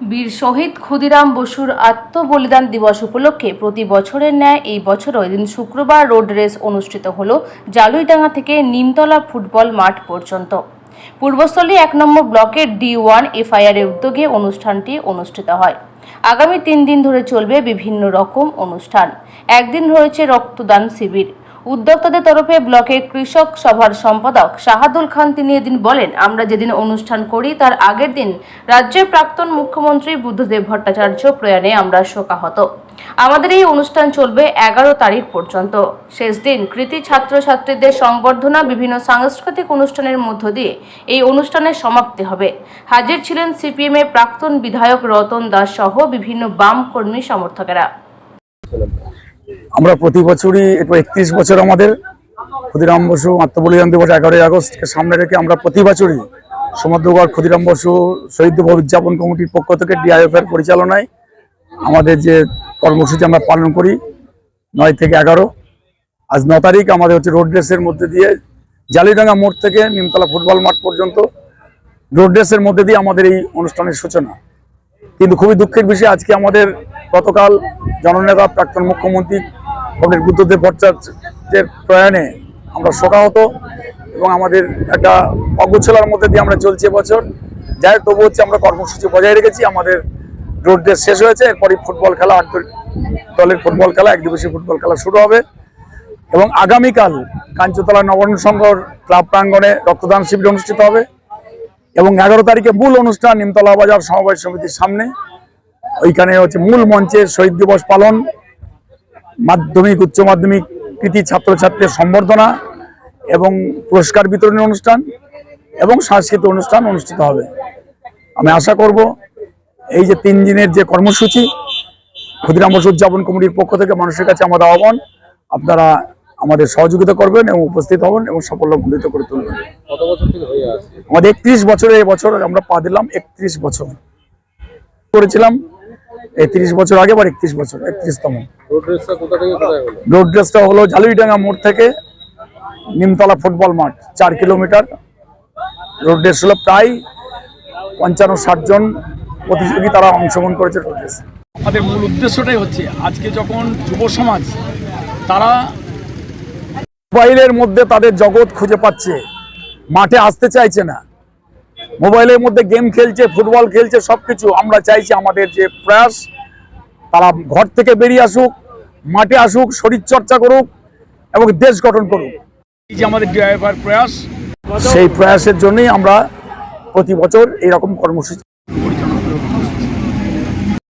বীর শহীদ ক্ষুদিরাম বসুর আত্মবলিদান দিবস উপলক্ষে প্রতি বছরের ন্যায় এই বছরও এদিন শুক্রবার রোড রেস অনুষ্ঠিত হলো জালুইডাঙ্গা থেকে নিমতলা ফুটবল মাঠ পর্যন্ত। পূর্বস্থলী 1 নম্বর ব্লকের D1 FIR এর উদ্যোগে অনুষ্ঠানটি অনুষ্ঠিত হয়। আগামী 3 দিন ধরে চলবে বিভিন্ন রকম অনুষ্ঠান। একদিন রয়েছে রক্তদান শিবির। উদ্যোক্তাদের তরফে ব্লকের কৃষক সভার সম্পাদক শাহাদুল খান তিনি এদিন বলেন, আমরা যেদিন অনুষ্ঠান করি তার আগের দিন রাজ্যের প্রাক্তন মুখ্যমন্ত্রী বুদ্ধদেব ভট্টাচার্য প্রয়াণে আমরা শোকাহত। আমাদের এই অনুষ্ঠান চলবে 11 তারিখ পর্যন্ত। শেষ দিন কৃতি ছাত্রছাত্রীদের সংবর্ধনা, বিভিন্ন সাংস্কৃতিক অনুষ্ঠানের মধ্য দিয়ে এই অনুষ্ঠানের সমাপ্তি হবে। হাজির ছিলেন CPM এর প্রাক্তন বিধায়ক রতন দাস সহ বিভিন্ন বাম কর্মী সমর্থকেরা। আমরা প্রতি বছরই 31 বছর আমাদের ক্ষুদিরাম বসু আত্মবলিদান দিবস 11ই আগস্টকে সামনে রেখে আমরা প্রতি বছরই সমুদ্রগড় ক্ষুদিরাম বসু শহীদ দিবস উদযাপন কমিটির পক্ষ থেকে DIF এর পরিচালনায় আমাদের যে কর্মসূচি আমরা পালন করি 9 থেকে 11। আজ 9 তারিখ আমাদের হচ্ছে রোড রেসের মধ্যে দিয়ে জালুইডাঙ্গা মোড় থেকে নিমতলা ফুটবল মাঠ পর্যন্ত রোড রেসের মধ্যে দিয়ে আমাদের এই অনুষ্ঠানের সূচনা। কিন্তু খুবই দুঃখের বিষয়, আজকে আমাদের গতকাল জননেতা প্রাক্তন মুখ্যমন্ত্রী পণ্ডিত বুদ্ধদেব ভট্টাচার্যের প্রয়াণে আমরা শোকাহত এবং আমাদের একটা অগোছলার মধ্যে দিয়ে আমরা চলছি এবছর। যাই হোক, তবু হচ্ছে আমরা কর্মসূচি বজায় রেখেছি। আমাদের রোড রেস শেষ হয়েছে, এরপরই ফুটবল খেলা, 8 দলের ফুটবল খেলা, এক দিবসীয় ফুটবল খেলা শুরু হবে এবং আগামীকাল কাঞ্চতলা নবান্ন সংঘ ক্লাব প্রাঙ্গণে রক্তদান শিবির অনুষ্ঠিত হবে এবং 11 তারিখে মূল অনুষ্ঠান নিমতলা বাজার সমবায় সমিতির সামনে। ওইখানে হচ্ছে মূল মঞ্চে শহীদ দিবস পালন, মাধ্যমিক উচ্চ মাধ্যমিক কৃতি ছাত্রছাত্রীদের সম্বর্ধনা এবং পুরস্কার বিতরণী অনুষ্ঠান এবং সাংস্কৃতিক অনুষ্ঠান অনুষ্ঠিত হবে। আমি আশা করব এই যে 3 দিনের যে কর্মসূচি ক্ষুদিরাম বসু উদযাপন কমিটির পক্ষ থেকে মানুষের কাছে আমাদের আহ্বান, আপনারা আমাদের সহযোগিতা করবেন এবং উপস্থিত হবেন এবং সাফল্যমণ্ডিত করে তুলবেন। কত বছর থেকে হয়ে আসছে? আমাদের 31 বছরে এবছর আমরা পা দিলাম। 31 বছর করেছিলাম, 30 বছর আগে, আবার 31 বছর, 31তম। রোড রেসটা কোথা থেকে কোথায় হলো? রোড রেসটা হলো জালুইডাঙ্গা মোড় থেকে নিমতলা ফুটবল মাঠ, 4 কিলোমিটার রোড রেস হলো। প্রায় 55-60 জন প্রতিযোগী তারা অংশগ্রহণ করেছে রোড রেসে। আমাদের মূল উদ্দেশ্যটাই হচ্ছে আজকে যখন যুব সমাজ তারা মোবাইলের মধ্যে তাদের জগৎ খুঁজে পাচ্ছে, মাঠে আসতে চাইছে না, মোবাইলের মধ্যে গেম খেলছে, ফুটবল খেলছে, সবকিছু। আমরা চাইছি আমাদের যে প্রয়াস, তারা ঘর থেকে বেরিয়ে আসুক, মাঠে আসুক, শরীর চর্চা করুক এবং দেশ গঠন করুক। এই যে আমাদের DIF প্রয়াস, সেই প্রয়াসের জন্যই আমরা প্রতি বছর এইরকম কর্মসূচি